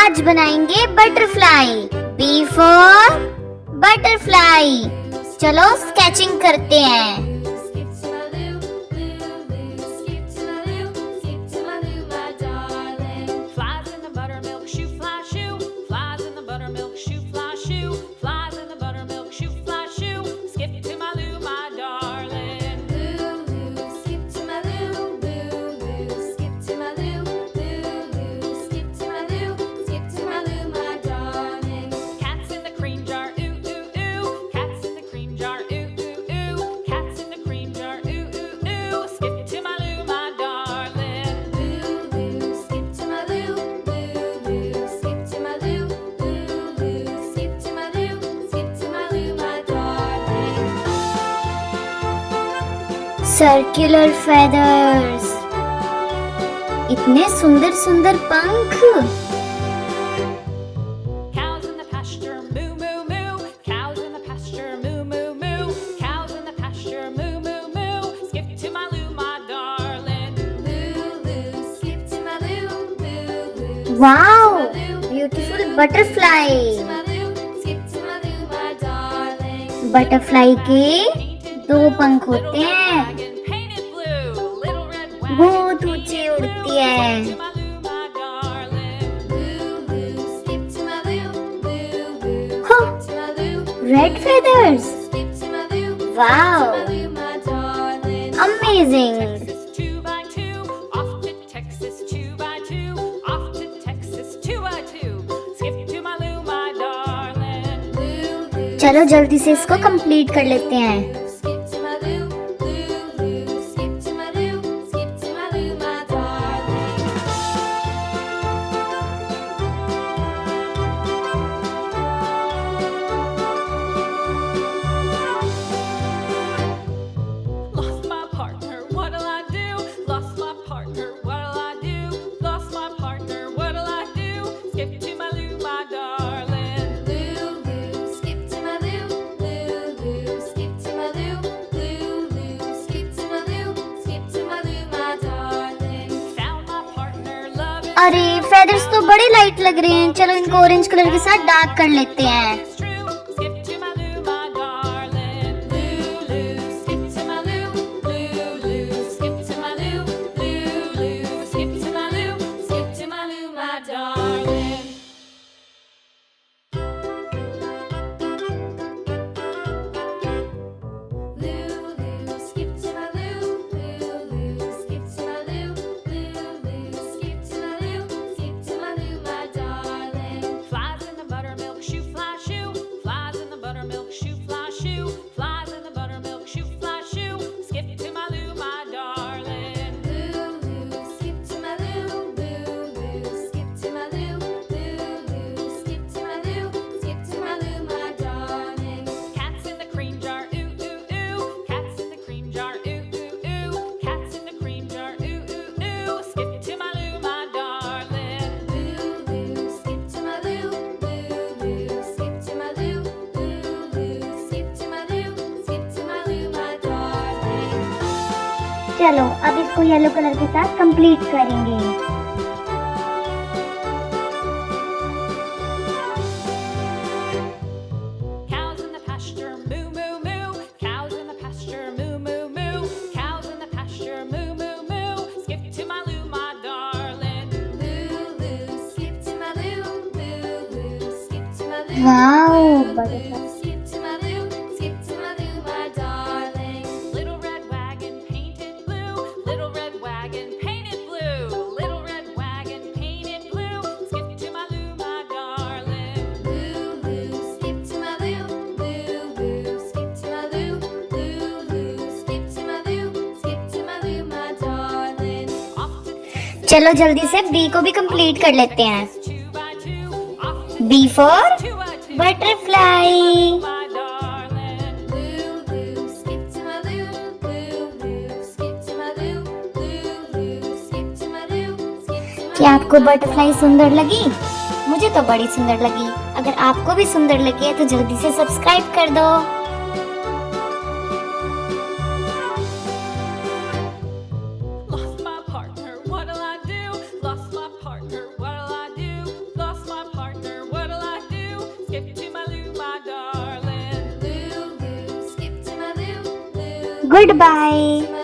आज बनाएंगे butterfly. B for butterfly. चलो स्केचिंग करते हैं। सर्कुलर फेदर्स, इतने सुंदर सुंदर पंख। Wow, beautiful butterfly. बटरफ्लाई के 2 पंख होते हैं, बहुत ऊंचे उड़ती है। Red feathers, wow, amazing. चलो जल्दी से इसको कंप्लीट कर लेते हैं। अरे फेदर्स तो बड़े लाइट लग रहे हैं, चलो इनको ऑरेंज कलर के साथ डार्क कर लेते हैं। चलो अब इसको येलो कलर के साथ कंप्लीट करेंगे। Wow, butterfly. चलो जल्दी से बी को भी कंप्लीट कर लेते हैं। B for butterfly. क्या आपको बटरफ्लाई सुंदर लगी? मुझे तो बड़ी सुंदर लगी। अगर आपको भी सुंदर लगी है तो जल्दी से सब्सक्राइब कर दो। skip to my loo, my darling. Loo, loo, skip to my loo, loo. Goodbye.